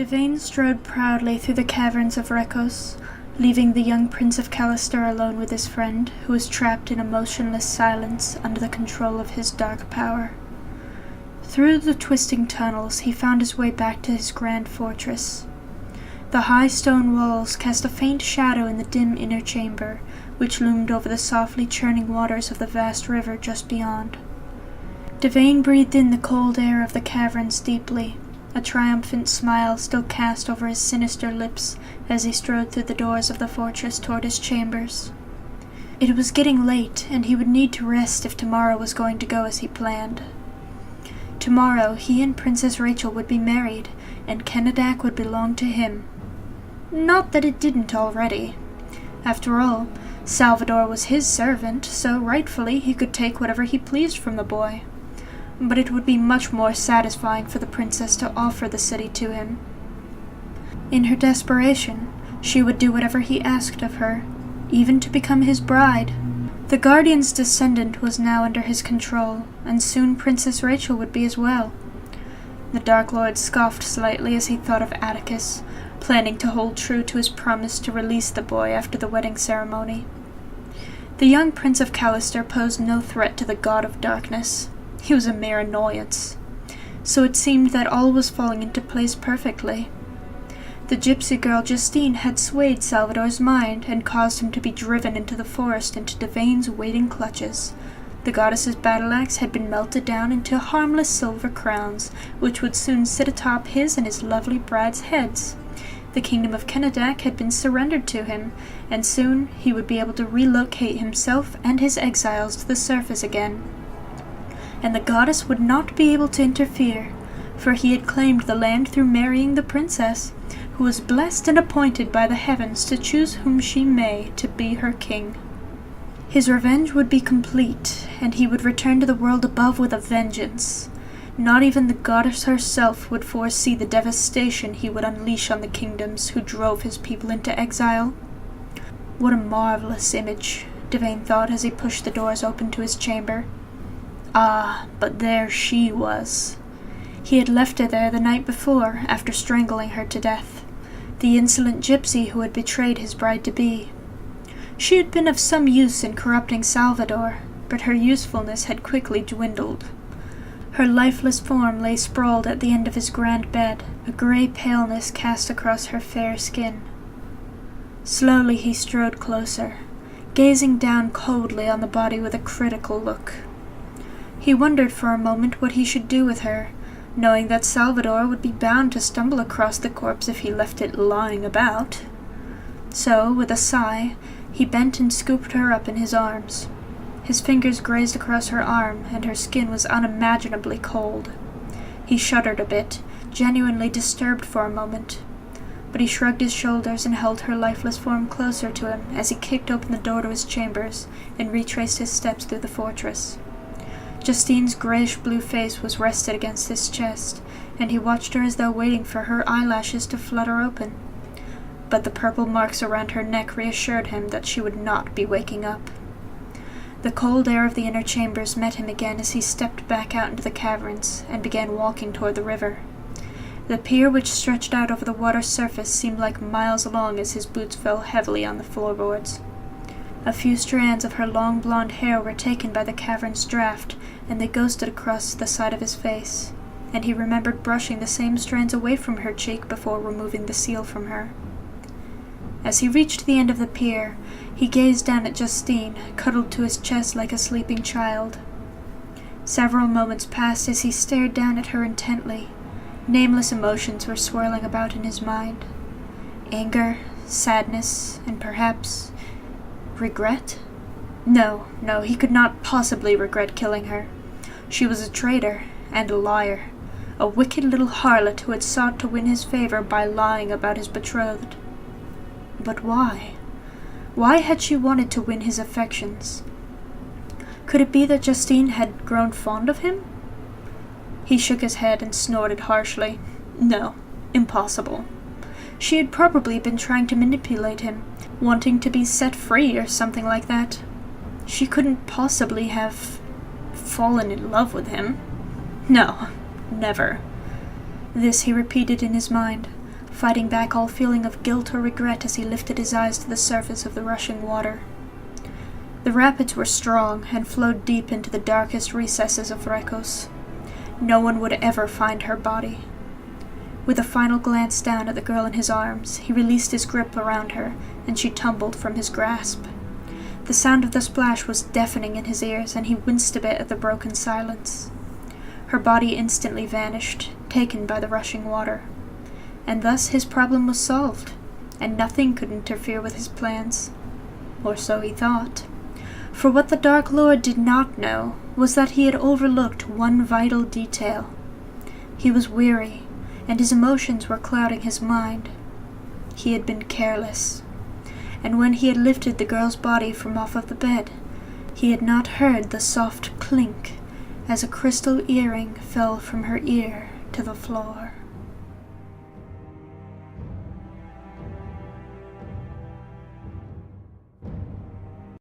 Dovain strode proudly through the caverns of Rekos, leaving the young Prince of Callister alone with his friend, who was trapped in a motionless silence under the control of his dark power. Through the twisting tunnels he found his way back to his grand fortress. The high stone walls cast a faint shadow in the dim inner chamber, which loomed over the softly churning waters of the vast river just beyond. Dovain breathed in the cold air of the caverns deeply, a triumphant smile still cast over his sinister lips as he strode through the doors of the fortress toward his chambers. It was getting late, and he would need to rest if tomorrow was going to go as he planned. Tomorrow he and Princess Rachel would be married, and Kennedac would belong to him. Not that it didn't already. After all, Salvador was his servant, so rightfully he could take whatever he pleased from the boy. But it would be much more satisfying for the princess to offer the city to him. In her desperation, she would do whatever he asked of her, even to become his bride. The Guardian's descendant was now under his control, and soon Princess Rachel would be as well. The Dark Lord scoffed slightly as he thought of Atticus, planning to hold true to his promise to release the boy after the wedding ceremony. The young Prince of Callister posed no threat to the God of Darkness. He was a mere annoyance. So it seemed that all was falling into place perfectly. The gypsy girl Justine had swayed Salvador's mind and caused him to be driven into the forest into Dovain's waiting clutches. The goddess's battle axe had been melted down into harmless silver crowns, which would soon sit atop his and his lovely bride's heads. The kingdom of Kennedac had been surrendered to him, and soon he would be able to relocate himself and his exiles to the surface again. And the goddess would not be able to interfere, for he had claimed the land through marrying the princess, who was blessed and appointed by the heavens to choose whom she may to be her king. His revenge would be complete, and he would return to the world above with a vengeance. Not even the goddess herself would foresee the devastation he would unleash on the kingdoms who drove his people into exile. What a marvelous image, Dovain thought as he pushed the doors open to his chamber. Ah, but there she was. He had left her there the night before, after strangling her to death, the insolent gypsy who had betrayed his bride-to-be. She had been of some use in corrupting Salvador, but her usefulness had quickly dwindled. Her lifeless form lay sprawled at the end of his grand bed, a grey paleness cast across her fair skin. Slowly he strode closer, gazing down coldly on the body with a critical look. He wondered for a moment what he should do with her, knowing that Salvador would be bound to stumble across the corpse if he left it lying about. So, with a sigh, he bent and scooped her up in his arms. His fingers grazed across her arm, and her skin was unimaginably cold. He shuddered a bit, genuinely disturbed for a moment. But he shrugged his shoulders and held her lifeless form closer to him as he kicked open the door to his chambers and retraced his steps through the fortress. Justine's grayish-blue face was rested against his chest, and he watched her as though waiting for her eyelashes to flutter open. But the purple marks around her neck reassured him that she would not be waking up. The cold air of the inner chambers met him again as he stepped back out into the caverns and began walking toward the river. The pier which stretched out over the water's surface seemed like miles long as his boots fell heavily on the floorboards. A few strands of her long blonde hair were taken by the cavern's draught, and they ghosted across the side of his face, and he remembered brushing the same strands away from her cheek before removing the seal from her. As he reached the end of the pier, he gazed down at Justine, cuddled to his chest like a sleeping child. Several moments passed as he stared down at her intently. Nameless emotions were swirling about in his mind. Anger, sadness, and perhaps regret? No, he could not possibly regret killing her. She was a traitor and a liar, a wicked little harlot who had sought to win his favor by lying about his betrothed. But why? Why had she wanted to win his affections? Could it be that Justine had grown fond of him? He shook his head and snorted harshly. No, impossible. She had probably been trying to manipulate him, wanting to be set free or something like that. She couldn't possibly have fallen in love with him. No, never. This he repeated in his mind, fighting back all feeling of guilt or regret as he lifted his eyes to the surface of the rushing water. The rapids were strong and flowed deep into the darkest recesses of Rekos. No one would ever find her body. With a final glance down at the girl in his arms, he released his grip around her, and she tumbled from his grasp. The sound of the splash was deafening in his ears, and he winced a bit at the broken silence. Her body instantly vanished, taken by the rushing water. And thus his problem was solved, and nothing could interfere with his plans. Or so he thought. For what the Dark Lord did not know was that he had overlooked one vital detail. He was weary, and his emotions were clouding his mind. He had been careless, and when he had lifted the girl's body from off of the bed, he had not heard the soft clink as a crystal earring fell from her ear to the floor.